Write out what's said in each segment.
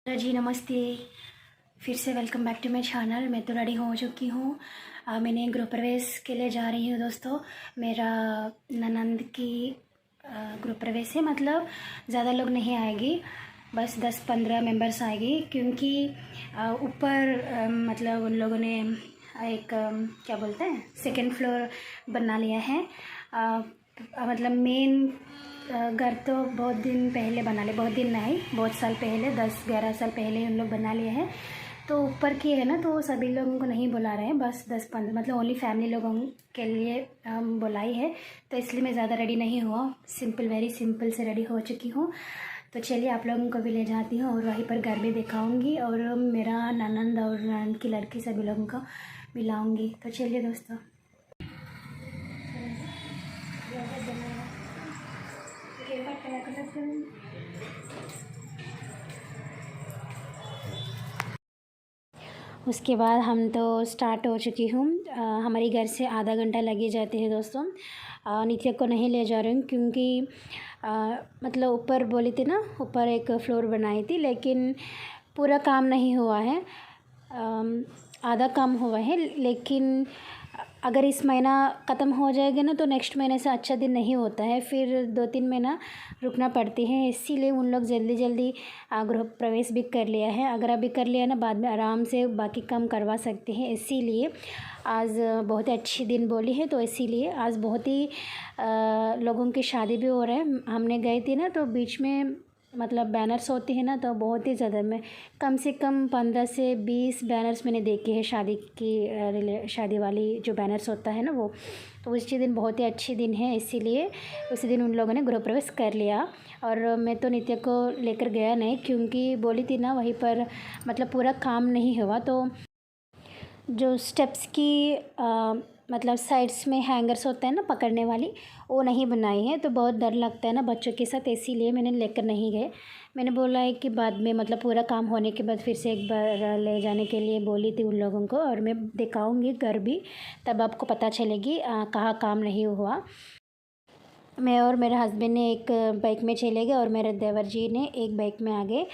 जी नमस्ते। फिर से welcome back to my channel. मैं तो रेडी हो चुकी हूँ। मैंने गृह प्रवेश के लिए जा रही हूँ दोस्तों। मेरा ननंद की गृह प्रवेश है, मतलब ज़्यादा लोग नहीं आएगी, बस 10-15 मेंबर्स आएगी, क्योंकि ऊपर मतलब उन लोगों ने एक क्या बोलते हैं, सेकेंड फ्लोर बना लिया है। मतलब मेन घर तो बहुत दिन पहले बना लिए, बहुत दिन नहीं, बहुत साल पहले, 10-11 साल पहले उन लोग बना लिए हैं। तो ऊपर की है ना, तो सभी लोगों को नहीं बुला रहे हैं, बस 10-15 मतलब ओनली फैमिली लोगों के लिए बुलाई है। तो इसलिए मैं ज़्यादा रेडी नहीं हुआ, सिंपल, वेरी सिंपल से रेडी हो चुकी हूँ। तो चलिए आप लोगों को भी ले जाती हूँ और वहीं पर घर भी दिखाऊँगी, और मेरा ननंद और ननंद की लड़की सभी लोगों को मिलाऊँगी। तो चलिए दोस्तों। उसके बाद हम तो स्टार्ट हो चुकी हूँ। हमारे घर से आधा घंटा लगे जाते हैं दोस्तों। नित्य को नहीं ले जा रही हूँ, क्योंकि मतलब ऊपर बोली थी ना, ऊपर एक फ्लोर बनाई थी, लेकिन पूरा काम नहीं हुआ है, आधा काम हुआ है। लेकिन अगर इस महीना ख़त्म हो जाएगा ना, तो नेक्स्ट महीने से अच्छा दिन नहीं होता है, फिर 2-3 महीना रुकना पड़ती है। इसीलिए उन लोग जल्दी जल्दी गृह प्रवेश भी कर लिया है। अगर अभी कर लिया ना, बाद में आराम से बाकी काम करवा सकते हैं। इसीलिए आज बहुत ही अच्छी दिन बोली है, तो इसीलिए आज बहुत ही लोगों की शादी भी हो रहा है। हमने गई थी ना, तो बीच में मतलब बैनर्स होते हैं ना, तो बहुत ही ज़्यादा, मैं कम से कम 15 से 20 बैनर्स मैंने देखे हैं शादी की, शादी वाली जो बैनर्स होता है ना वो। तो उसी दिन बहुत ही अच्छी दिन है, इसीलिए उसी दिन उन लोगों ने गृह प्रवेश कर लिया। और मैं तो नित्य को लेकर गया नहीं, क्योंकि बोली थी ना, वहीं पर मतलब पूरा काम नहीं हुआ। तो जो स्टेप्स की मतलब साइड्स में हैंगर्स होते हैं ना पकड़ने वाली, वो नहीं बनाई है, तो बहुत डर लगता है ना बच्चों के साथ, इसीलिए मैंने लेकर नहीं गए। मैंने बोला है कि बाद में मतलब पूरा काम होने के बाद फिर से एक बार ले जाने के लिए बोली थी उन लोगों को, और मैं दिखाऊंगी घर भी, तब आपको पता चलेगी कहाँ काम नहीं हुआ। मैं और मेरे हस्बैंड ने एक बाइक में चले गए, और मेरे देवर जी ने एक बाइक में आ गए।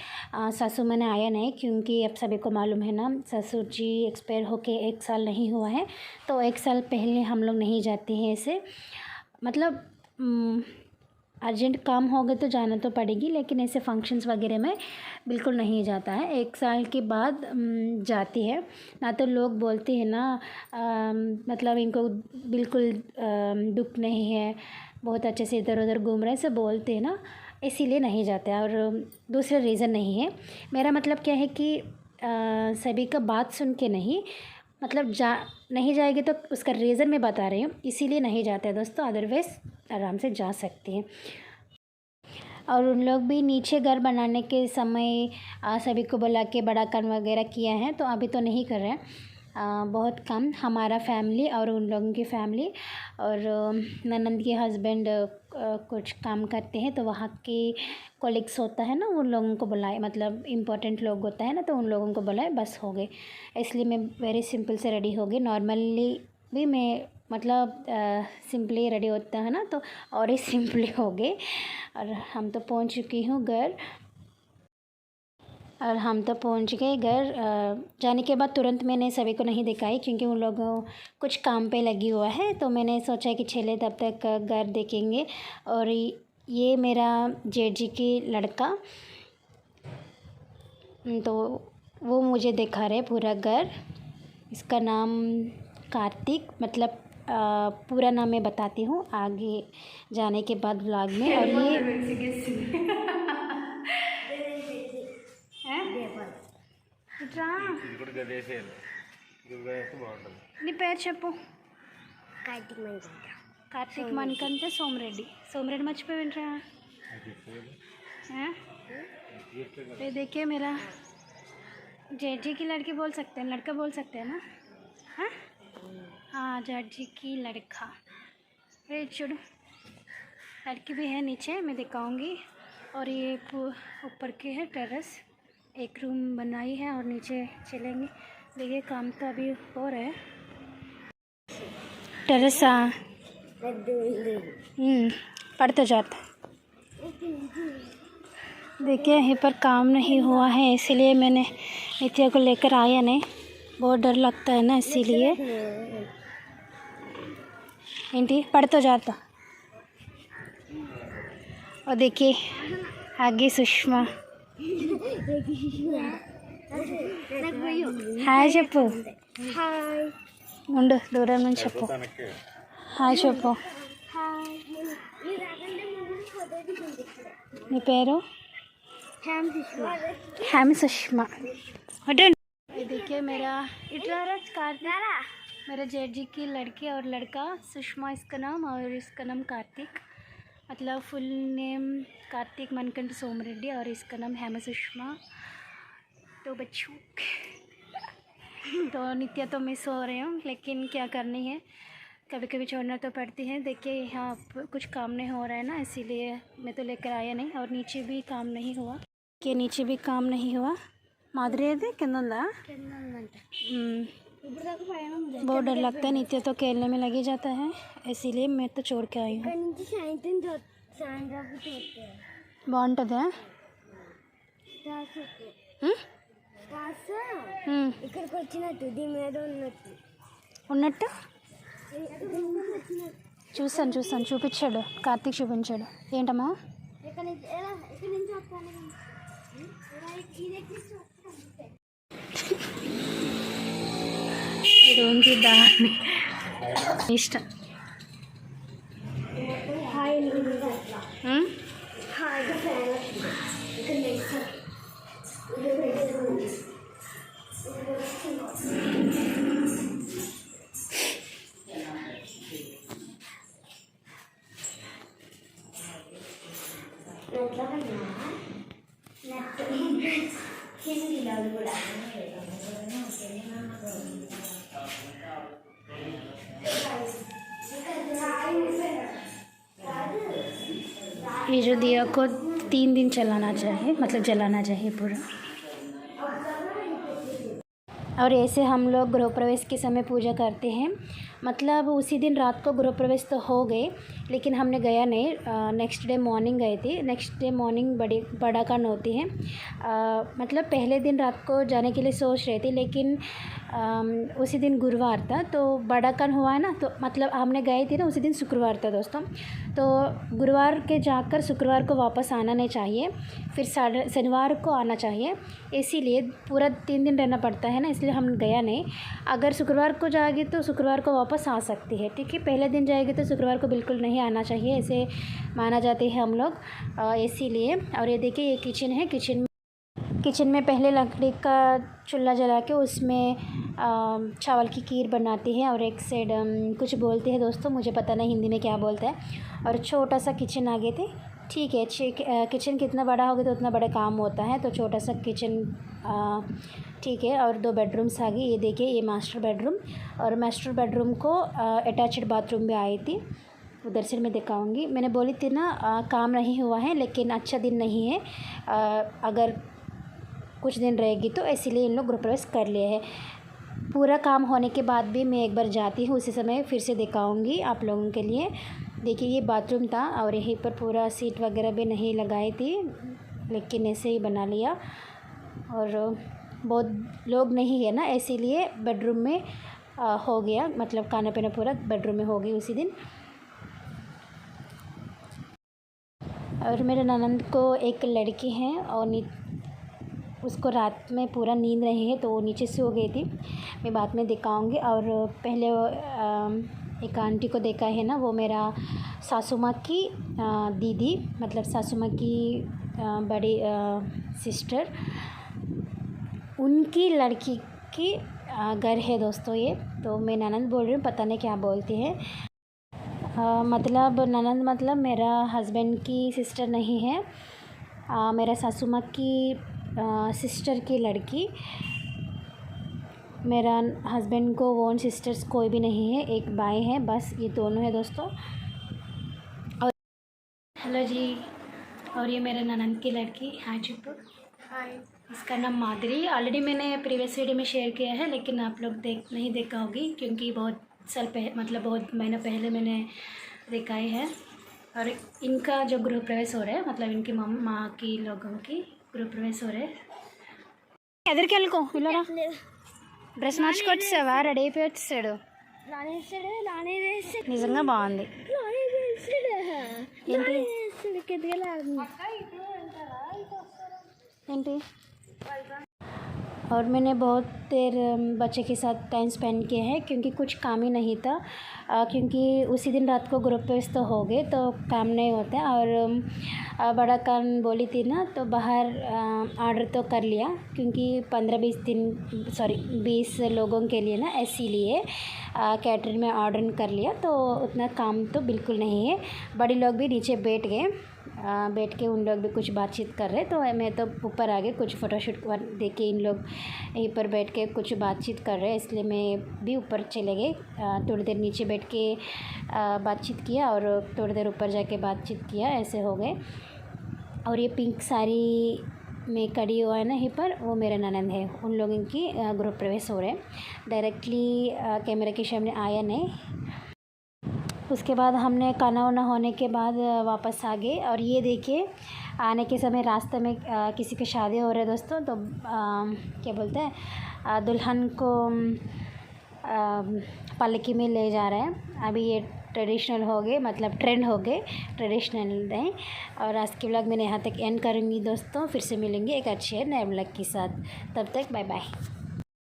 सासू मैंने आया नहीं, क्योंकि अब सभी को मालूम है ना, ससुर जी एक्सपायर होके 1 साल नहीं हुआ है, तो 1 साल पहले हम लोग नहीं जाते हैं ऐसे, मतलब अर्जेंट काम हो गए तो जाना तो पड़ेगी, लेकिन ऐसे फंक्शंस वगैरह में बिल्कुल नहीं जाता है। 1 साल के बाद जाती है ना। तो लोग बोलते हैं ना, मतलब इनको बिल्कुल दुख नहीं है, बहुत अच्छे से इधर उधर घूम रहे हैं, सब बोलते हैं ना, इसीलिए नहीं जाते। और दूसरा रीज़न नहीं है। मेरा मतलब क्या है कि सभी का बात सुन के नहीं, मतलब नहीं जाएगी तो उसका रीज़न मैं बता रही हूँ, इसीलिए नहीं जाते हैं दोस्तों, अदरवाइज़ आराम से जा सकते हैं। और उन लोग भी नीचे घर बनाने के समय सभी को बुला के बड़ा काम वगैरह किया है, तो अभी तो नहीं कर रहे हैं। बहुत कम, हमारा फैमिली और उन लोगों की फैमिली और ननंद के हस्बैंड कुछ काम करते हैं, तो वहाँ के कोलिग्स होता है ना, उन लोगों को बुलाए, मतलब इम्पोर्टेंट लोग होता है ना, तो उन लोगों को बुलाए, बस हो गए। इसलिए मैं वेरी सिंपल से रेडी हो गई। नॉर्मली भी मैं मतलब सिंपली रेडी होता है ना, तो और ही सिंपली हो गए। और हम तो पहुंच चुकी हूँ घर, और हम तो पहुंच गए घर। जाने के बाद तुरंत मैंने सभी को नहीं दिखाई, क्योंकि उन लोगों कुछ काम पे लगी हुआ है, तो मैंने सोचा कि चले तब तक घर देखेंगे। और ये मेरा जेठ जी की लड़का, तो वो मुझे दिखा रहे पूरा घर। इसका नाम कार्तिक, मतलब पूरा नाम मैं बताती हूँ आगे जाने के बाद व्लॉग में। और ये నీ పేరు చెప్పు. కార్తీక్ మణికంఠ సోమిరెడ్డి. సోమిరెడ్డి మర్చిపోయావేంట్రా? ये देखिए मेरा जेठ जी की लड़की बोल सकते हैं, लड़का बोल सकते हैं ना? हाँ हाँ, जेठ जी की लड़का। अरे चुड़, लड़की भी है नीचे, मैं दिखाऊंगी। और ये ऊपर के है टेरेस, एक रूम बनाई है, और नीचे चलेंगे। देखिए काम तो अभी हो रहा है। टेरेस पढ़ते जाता देखिए यहीं पर काम नहीं हुआ है, इसीलिए मैंने नित्या को लेकर आया नहीं। बहुत डर लगता है ना, इसीलिए। इंटी पढ़ तो जाता। और देखिए आगे सुषमा। హాయ్ చెప్పు. ఉండు దూరం నుంచి చెప్పు. హాయ్ చెప్పు. నీ పేరు? हैम सुषमा. देखिए मेरा मेरा जेठ जी की लड़की और लड़का सुषमा इसका नाम, और इसका नाम कार्तिक, मतलब फुल नेम कार्तिक मनकंठ सोमरेड्डी, और इसका नाम हैम सुषमा। तो बच्चों तो नित्या तो मिस हो रही हूँ, लेकिन क्या करनी है, कभी कभी छोड़ना तो पड़ती है। देखिए यहाँ कुछ काम नहीं हो रहा है ना, इसीलिए मैं तो लेकर आया नहीं। और नीचे भी काम नहीं हुआ, कि नीचे भी काम नहीं हुआ। माधुरी है किंदा बहुत डर लगता है। नित्या तो खेलने में लगे जाता है, इसीलिए मैं तो छोड़ के आई हूँ। బాగుంటుందా? ఇక్కడికి వచ్చినట్టు దీని మీద ఉన్నట్టు చూసాను చూపించాడు కార్తీక్, చూపించాడు. ఏంటమ్మా ఇదేంటి దాన్ని ఇష్టం. ये जो दिया को 3 दिन चलाना चाहिए, मतलब जलाना चाहिए पूरा। और ऐसे हम लोग गृह प्रवेश के समय पूजा करते हैं। मतलब उसी दिन रात को गृह प्रवेश तो हो गए, लेकिन हमने गया नहीं। नेक्स्ट डे मॉर्निंग गए थे। नेक्स्ट डे मॉर्निंग बड़ा कान होती है। मतलब पहले दिन रात को जाने के लिए सोच रहे थे, लेकिन उसी दिन गुरुवार था, तो बड़ा कान हुआ है ना, तो मतलब हमने गए थे ना उसी दिन शुक्रवार था दोस्तों। तो गुरुवार के जाकर शुक्रवार को वापस आना नहीं चाहिए, फिर शनिवार को आना चाहिए। इसीलिए पूरा 3 दिन रहना पड़ता है ना, इसलिए हम गया नहीं। अगर शुक्रवार को जाएगी तो शुक्रवार को वापस आ सकती है, ठीक है। पहले दिन जाएगी तो शुक्रवार को बिल्कुल नहीं आना चाहिए, ऐसे माना जाते हैं हम लोग, इसीलिए। और ये देखिए ये किचन है। किचन में पहले लकड़ी का चूल्हा जला के उसमें चावल की खीर बनाती है, और एक साइड कुछ बोलते हैं दोस्तों, मुझे पता नहीं हिंदी में क्या बोलता है। और छोटा सा किचन आ गए थे, ठीक है। किचन कितना बड़ा होगा तो उतना बड़ा काम होता है, तो छोटा सा किचन ठीक है। और 2 बेडरूम्स आ गई। ये देखिए ये मास्टर बेडरूम, और मास्टर बेडरूम को अटैच्ड बाथरूम भी आई थी, उधर से मैं दिखाऊंगी। मैंने बोली थी ना काम नहीं हुआ है, लेकिन अच्छा दिन नहीं है, अगर कुछ दिन रहेगी तो, इसीलिए इन लोग गृह प्रवेश कर लिए हैं। पूरा काम होने के बाद भी मैं एक बार जाती हूँ, उसी समय फिर से दिखाऊंगी आप लोगों के लिए। देखिए ये बाथरूम था, और यहीं पर पूरा सीट वगैरह भी नहीं लगाई थी, लेकिन ऐसे ही बना लिया। और बहुत लोग नहीं है ना, इसीलिए बेडरूम में हो गया, मतलब खाना पीना पूरा बेडरूम में हो गई उसी दिन। और मेरे ननंद को एक लड़की है, और उसको रात में पूरा नींद नहीं है, तो वो नीचे से हो गई थी। मैं बाद में दिखाऊंगी। और पहले एक आंटी को देखा है ना, वो मेरा सासू माँ की दीदी, मतलब सासू माँ की बड़ी सिस्टर, उनकी लड़की की घर है दोस्तों ये। तो मैं ननंद बोल रही हूँ, पता नहीं क्या बोलती है। मतलब ननंद मतलब मेरा हस्बैंड की सिस्टर नहीं है, मेरा सासू माँ की सिस्टर की लड़की। मेरा हस्बैंड को ओन सिस्टर्स कोई भी नहीं है, एक भाई है बस, ये दोनों है दोस्तों। और हेलो जी, और ये मेरे ननंद की लड़की। हाय चुप्पू। हाय। इसका नाम माधुरी। ऑलरेडी मैंने प्रीवियस वीडियो में शेयर किया है, लेकिन आप लोग नहीं देखा होगी, क्योंकि बहुत साल पहले, मतलब बहुत महीना पहले मैंने दिखाई है। और इनका जो गृह प्रवेश हो रहा है, मतलब इनकी माँ की लोगों की गृह प्रवेश हो रहे हैं. ఎదరికి వెళ్ళుకో ఇల్లరా డ్రెస్ మార్చుకొచ్చేసావా రెడీ అయిపోయి వచ్చేసాడు నిజంగా బాగుంది ఏంటి और मैंने बहुत देर बच्चे के साथ टाइम स्पेंड किया है क्योंकि कुछ काम ही नहीं था क्योंकि उसी दिन रात को ग्रुप पेस्ट तो हो गए तो काम नहीं होता और बड़ा काम बोली थी ना तो बाहर ऑर्डर तो कर लिया क्योंकि 20 लोगों के लिए ना इसीलिए कैटरिंग में ऑर्डर कर लिया तो उतना काम तो बिल्कुल नहीं है. बड़े लोग भी नीचे बैठ के उन लोग भी कुछ बातचीत कर रहे तो मैं तो ऊपर आ गई कुछ फ़ोटोशूट देख के इन लोग यहीं पर बैठ के कुछ बातचीत कर रहे इसलिए मैं भी ऊपर चले गए. थोड़ी देर नीचे बैठ के बातचीत किया और थोड़ी देर ऊपर जाके बातचीत किया ऐसे हो गए. और ये पिंक साड़ी में कड़ी हुआ है ना यहीं पर वो मेरा ननंद है उन लोगों की गृह प्रवेश हो रहे हैं. डायरेक्टली कैमरे के सामने आया नहीं. उसके बाद हमने खाना वाना होने के बाद वापस आ गए और ये देखिए आने के समय रास्ते में किसी की शादी हो रही है दोस्तों तो क्या बोलते हैं दुल्हन को पलकी में ले जा रहे हैं. अभी ये ट्रेडिशनल हो गए मतलब ट्रेंड हो गए ट्रेडिशनल नहीं. और आज के व्लॉग मैंने यहाँ तक एंड करूँगी दोस्तों. फिर से मिलेंगे एक अच्छे नए व्लॉग के साथ. तब तक बाय बाय.